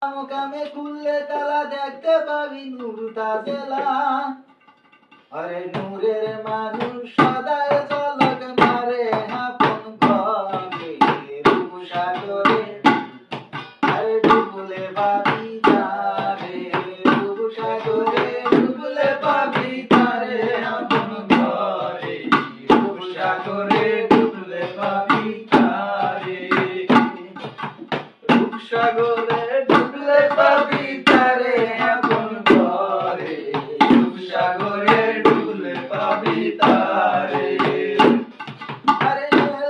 কামে খুললে তালা দেখতে পাবি নূর তাজেলা। আরে নূরের মানুষ সদায় ঝলক মারে আপন ঘরে রূপসাগরে। আরে ডুবলে পাবি তারে রূপসাগরে, ডুবলে পাবি তারে আপন ঘরে রূপসাগরে, ডুবলে পাবি তারে রূপসাগরে, ডুবলে পাবি তারে আপন ঘরে রূপসাগরে, ডুবলে পাবি তারে। আরে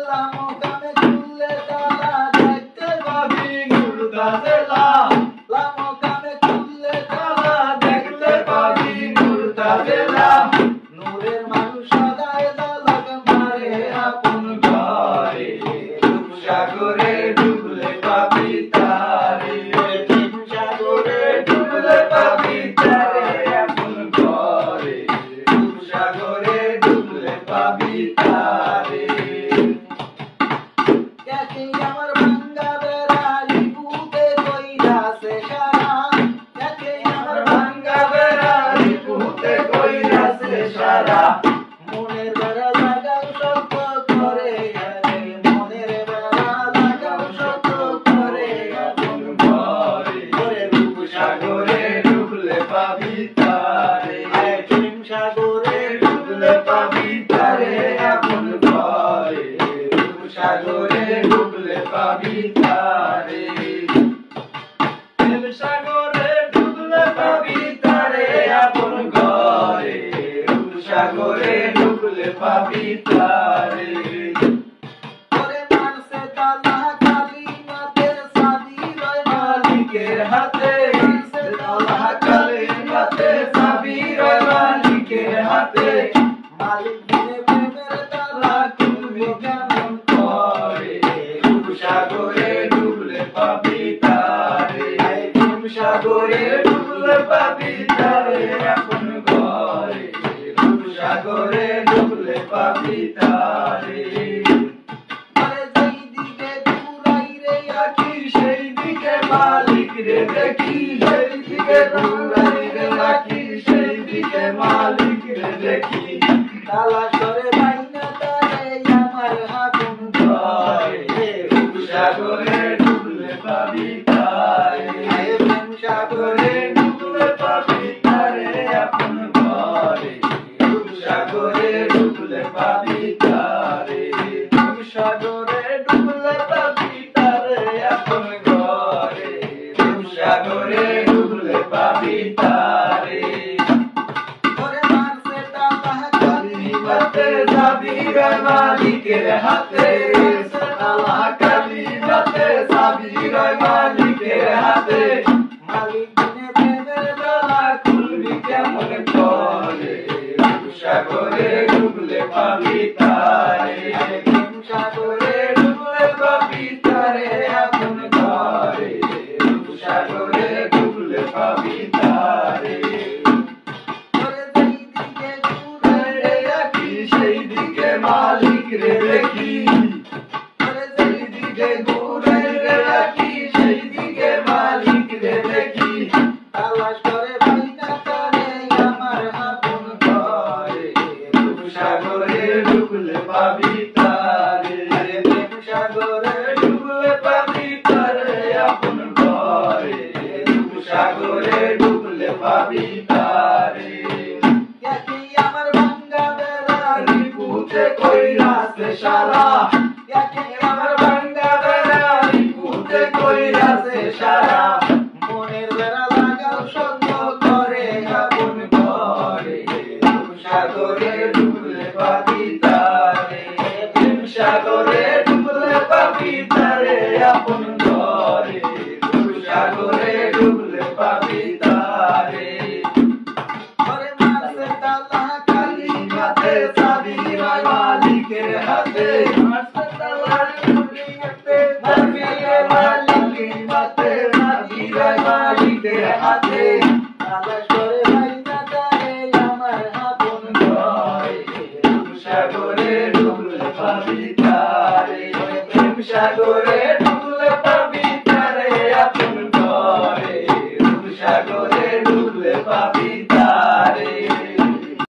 লামকামে খুললে তালা দেখতে পাবি নূর তাজেলা। লামকামে খুললে তালা দেখতে পাবি নূর তাজেলা। নূরের মানুষ সদায় ঝলক মারে আপন ঘরে রূপসাগরে, ডুবলে পাবি তারে রূপসাগরে, ডুবলে পাবি তারে আপন ঘরে রূপসাগরে, ডুবলে পাবি তারে। দেখি আমার ভাঙ্গা বেড়ালি বুকে কইরাছে সারা। দেখি আমার ভাঙ্গা বেড়ালি বুকে কইরাছে সারা। মনের বেড়া লাগাও শক্ত করে, মনের বেড়া লাগাও শক্ত করে আপন ঘরে রূপসাগরে, ডুবলে পাবি তারে রূপসাগরে, ডুবলে পাবি তারে আপন ঘরে রূপসাগরে, ডুবলে পাবি তারে রূপসাগরে, ডুবলে পাবি তারে আপন ঘরে রূপসাগরে, ডুবলে পাবি তারে। ওরে মারছে তালা কালিমাতে চাবি রয় মালিকের হাতে। মারছে তালা কালিমাতে চাবি রয় মালিকের হাতে। মালিক দিনে প্রেমের তালা খুলবে কেমন করে রূপসাগরে, ডুবলে পাবি তারে রূপসাগরে, ডুবলে পাবি তারে আপন ঘরে রূপসাগরে, ডুবলে পাবি তারে। আরে যেই দিকে ঘুরাই রে আখি সেই দিকে মালিক রে দেখি। সেই দিকে ঘুরাই রে আখি সেই দিকে মালিক রে দেখি। তালা করে বাইনা তারে আমার আপন ঘরে রূপসাগরে, ডুবলে পাবি তারে রূপসাগরে, ডুবলে পাবি তারে আপন ঘরে রূপসাগরে, ডুবলে পাবি তারে রূপসাগরে, ডুবলে পাবি তারে আপন ঘরে রূপসাগরে, ডুবলে পাবি তারে। ওরে মারছে তালা কালিমাতে চাবি রয় মালিকের হাতে। মারছে তালা কালিমাতে চাবি রয় মালিকের হাতে। মালিক দিনে প্রেমের তালা খুলবি কেমন করে রূপসাগরে, ডুবলে পাবি তারে রূপসাগরে, ডুবলে পাবি তারে আপন ঘরে রূপসাগরে, ডুবলে পাবি তারে। ওরে যেই দিকে ঘুরাই রে আখি সেই দিকে মালিক রে দেখি। ওরে যেই দিকে ঘুরাই রে আখি সেই দিকে মালিক রে দেখি। তালাশ করে বাইনা তারে আমার আপন ঘরে রূপসাগরে, ডুবলে পাবি তারে রূপসাগরে, ডুবলে পাবি তারে আপন ঘরে রূপসাগরে, ডুবলে পাবি তারে। দেখি আমার ভাঙ্গা বেড়ালি বুকে কইরাছে সারা। দেখি আমার ভাঙ্গা বেড়ালি বুকে কইরাছে সারা। মনের বেড়া লাগাও শক্ত করে আপন ঘরে রূপসাগরে, ডুবলে পাবি তারে রূপসাগরে, ডুবলে পাবি তারে আপন ঘরে রূপসাগরে, ডুবলে পাবি তারে। ওরে মারছে তালা কালিমাতে চাবি রয় মালিকের হাতে। মারছে তালা কালিমাতে চাবি রয় মালিকের হাতে। চাবি রয় মালিকের হাতে। তালাশ করে বাইনা তারে আমার আপন ঘরে রূপসাগরে, ডুবলে পাবি তারে রূপসাগরে, ডুবলে পাবি তারে আপন ঘরে পাবি